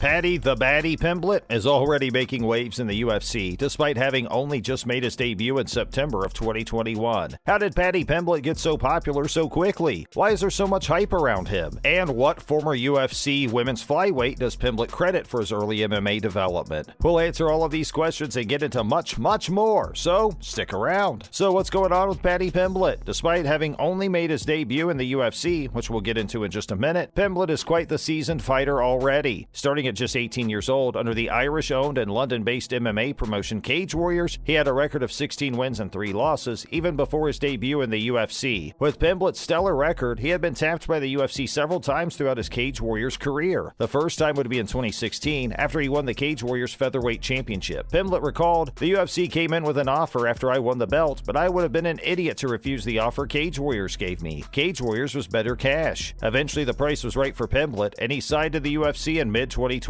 Paddy the Baddy Pimblett is already making waves in the UFC, despite having only just made his debut in September of 2021. How did Paddy Pimblett get so popular so quickly? Why is there so much hype around him? And what former UFC women's flyweight does Pimblett credit for his early MMA development? We'll answer all of these questions and get into much more, so stick around. So what's going on with Paddy Pimblett? Despite having only made his debut in the UFC, which we'll get into in just a minute, Pimblett is quite the seasoned fighter already. Starting at just 18 years old, under the Irish-owned and London-based MMA promotion Cage Warriors, he had a record of 16 wins and 3 losses, even before his debut in the UFC. With Pimblett's stellar record, he had been tapped by the UFC several times throughout his Cage Warriors career. The first time would be in 2016, after he won the Cage Warriors Featherweight Championship. Pimblett recalled, "The UFC came in with an offer after I won the belt, but I would have been an idiot to refuse the offer Cage Warriors gave me. Cage Warriors was better cash." Eventually, the price was right for Pimblett, and he signed to the UFC in mid-2021.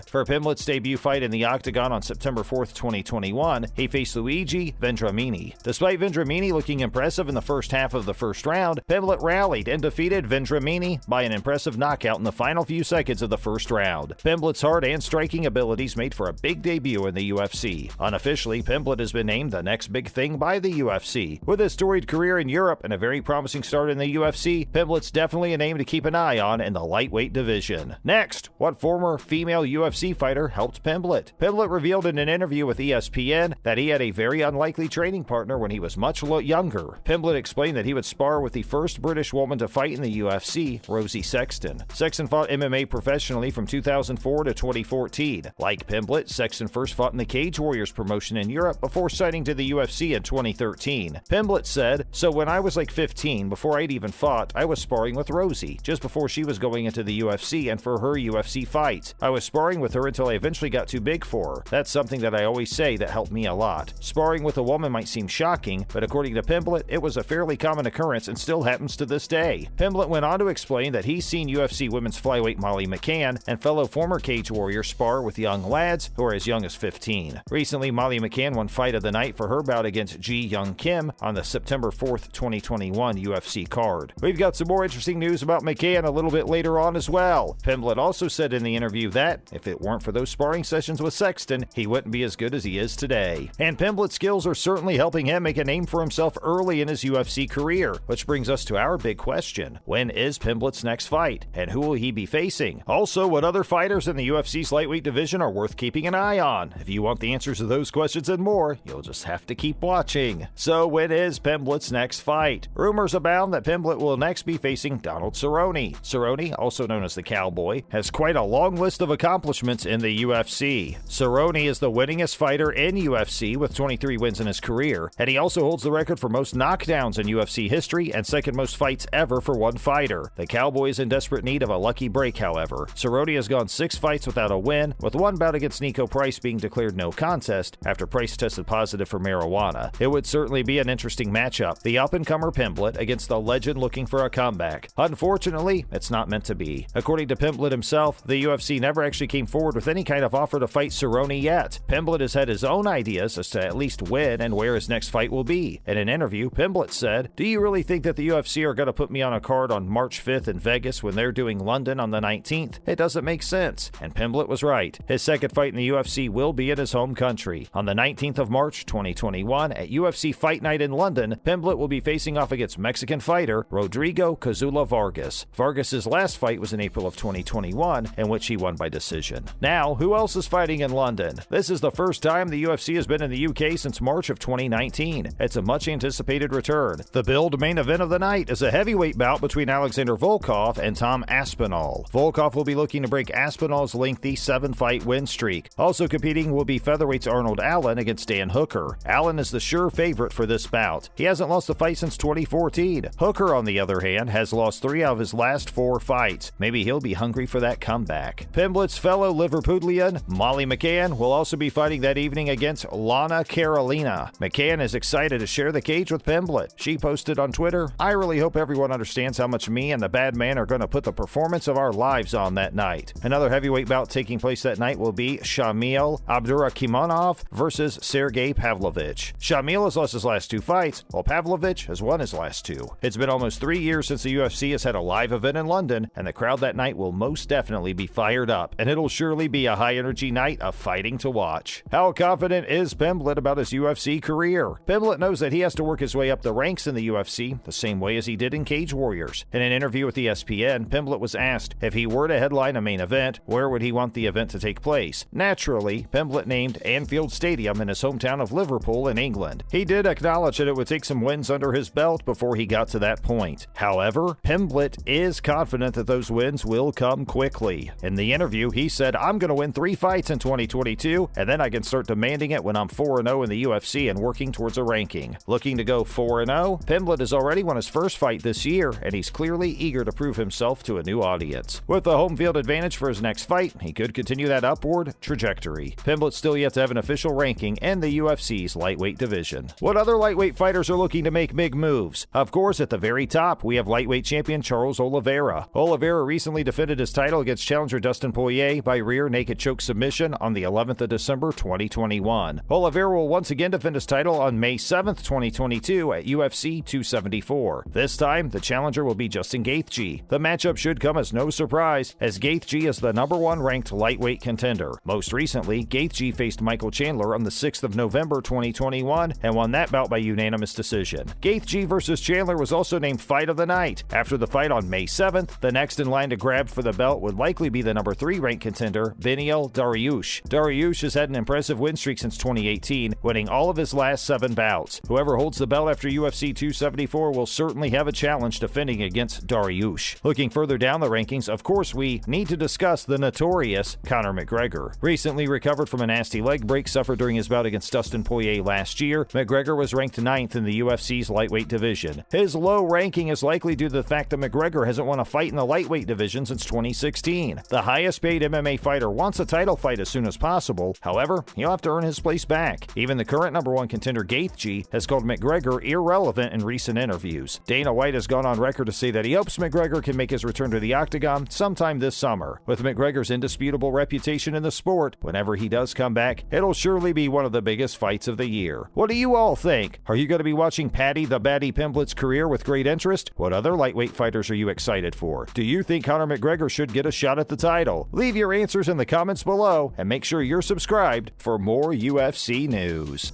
For Pimblett's debut fight in the Octagon on September 4th, 2021, he faced Luigi Vendramini. Despite Vendramini looking impressive in the first half of the first round, Pimblett rallied and defeated Vendramini by an impressive knockout in the final few seconds of the first round. Pimblett's heart and striking abilities made for a big debut in the UFC. Unofficially, Pimblett has been named the next big thing by the UFC. With his storied career in Europe and a very promising start in the UFC, Pimblett's definitely a name to keep an eye on in the lightweight division. Next, what former female UFC fighter helped Pimblett? Pimblett revealed in an interview with ESPN that he had a very unlikely training partner when he was much younger. Pimblett explained that he would spar with the first British woman to fight in the UFC, Rosi Sexton. Sexton fought MMA professionally from 2004 to 2014. Like Pimblett, Sexton first fought in the Cage Warriors promotion in Europe before signing to the UFC in 2013. Pimblett said, "So when I was like 15, before I'd even fought, I was sparring with Rosi, just before she was going into the UFC and for her UFC fight. I was sparring with her until I eventually got too big for her. That's something that I always say that helped me a lot. Sparring with a woman might seem shocking, but according to Pimblett, it was a fairly common occurrence and still happens to this day." Pimblett went on to explain that he's seen UFC women's flyweight Molly McCann and fellow former Cage Warrior spar with young lads who are as young as 15. Recently, Molly McCann won Fight of the Night for her bout against Ji Young Kim on the September 4th, 2021 UFC card. We've got some more interesting news about McCann a little bit later on as well. Pimblett also said in the interview that, if it weren't for those sparring sessions with Sexton, he wouldn't be as good as he is today. And Pimblett's skills are certainly helping him make a name for himself early in his UFC career, which brings us to our big question. When is Pimblett's next fight? And who will he be facing? Also, what other fighters in the UFC's lightweight division are worth keeping an eye on? If you want the answers to those questions and more, you'll just have to keep watching. So when is Pimblett's next fight? Rumors abound that Pimblett will next be facing Donald Cerrone. Cerrone, also known as the Cowboy, has quite a long list of accomplishments in the UFC. Cerrone is the winningest fighter in UFC with 23 wins in his career, and he also holds the record for most knockdowns in UFC history and second most fights ever for one fighter. The Cowboy is in desperate need of a lucky break, however. Cerrone has gone 6 fights without a win, with one bout against Nico Price being declared no contest after Price tested positive for marijuana. It would certainly be an interesting matchup, the up-and-comer Pimblett against the legend looking for a comeback. Unfortunately, it's not meant to be. According to Pimblett himself, the UFC never actually came forward with any kind of offer to fight Cerrone yet. Pimblett has had his own ideas as to at least when and where his next fight will be. In an interview, Pimblett said, "Do you really think that the UFC are going to put me on a card on March 5th in Vegas when they're doing London on the 19th? It doesn't make sense." And Pimblett was right. His second fight in the UFC will be in his home country. On the 19th of March, 2021, at UFC Fight Night in London, Pimblett will be facing off against Mexican fighter Rodrigo Cazula Vargas. Vargas's last fight was in April of 2021, in which he won by decision. Now, who else is fighting in London? This is the first time the UFC has been in the UK since March of 2019. It's a much-anticipated return. The billed main event of the night is a heavyweight bout between Alexander Volkov and Tom Aspinall. Volkov will be looking to break Aspinall's lengthy 7-fight win streak. Also competing will be featherweights Arnold Allen against Dan Hooker. Allen is the sure favorite for this bout. He hasn't lost a fight since 2014. Hooker, on the other hand, has lost 3 out of his last 4 fights. Maybe he'll be hungry for that comeback. Pimblett's fellow Liverpudlian, Molly McCann, will also be fighting that evening against Lana Carolina. McCann is excited to share the cage with Pimblett. She posted on Twitter, "I really hope everyone understands how much me and the bad man are going to put the performance of our lives on that night." Another heavyweight bout taking place that night will be Shamil Abdurakhimov versus Sergey Pavlovich. Shamil has lost his last 2 fights, while Pavlovich has won his last 2. It's been almost 3 years since the UFC has had a live event in London, and the crowd that night will most definitely be fired fired up, and it'll surely be a high-energy night of fighting to watch. How confident is Pimblett about his UFC career? Pimblett knows that he has to work his way up the ranks in the UFC the same way as he did in Cage Warriors. In an interview with ESPN, Pimblett was asked if he were to headline a main event, where would he want the event to take place? Naturally, Pimblett named Anfield Stadium in his hometown of Liverpool in England. He did acknowledge that it would take some wins under his belt before he got to that point. However, Pimblett is confident that those wins will come quickly. In the interview, he said, "I'm going to win 3 fights in 2022, and then I can start demanding it when I'm 4-0 in the UFC and working towards a ranking." Looking to go 4-0, Pimblett has already won his first fight this year, and he's clearly eager to prove himself to a new audience. With the home field advantage for his next fight, he could continue that upward trajectory. Pimblett's still yet to have an official ranking in the UFC's lightweight division. What other lightweight fighters are looking to make big moves? Of course, at the very top, we have lightweight champion Charles Oliveira. Oliveira recently defended his title against challenger Dustin Poirier by rear naked choke submission on the 11th of December 2021. Oliveira will once again defend his title on May 7th, 2022 at UFC 274. This time, the challenger will be Justin Gaethje. The matchup should come as no surprise, as Gaethje is the #1 ranked lightweight contender. Most recently, Gaethje faced Michael Chandler on the 6th of November 2021 and won that bout by unanimous decision. Gaethje versus Chandler was also named Fight of the Night. After the fight on May 7th, the next in line to grab for the belt would likely be the #3 ranked contender, Beneil Dariush. Dariush has had an impressive win streak since 2018, winning all of his last 7 bouts. Whoever holds the belt after UFC 274 will certainly have a challenge defending against Dariush. Looking further down the rankings, of course, we need to discuss the notorious Conor McGregor. Recently recovered from a nasty leg break suffered during his bout against Dustin Poirier last year, McGregor was ranked 9th in the UFC's lightweight division. His low ranking is likely due to the fact that McGregor hasn't won a fight in the lightweight division since 2016. The highest paid MMA fighter wants a title fight as soon as possible. However, he'll have to earn his place back. Even the current #1 contender Gaethje has called McGregor irrelevant in recent interviews. Dana White has gone on record to say that he hopes McGregor can make his return to the octagon sometime this summer. With McGregor's indisputable reputation in the sport, whenever he does come back, it'll surely be one of the biggest fights of the year. What do you all think? Are you going to be watching Paddy the Baddy Pimblett's career with great interest? What other lightweight fighters are you excited for? Do you think Conor McGregor should get a shot at the title? Leave your answers in the comments below and make sure you're subscribed for more UFC news.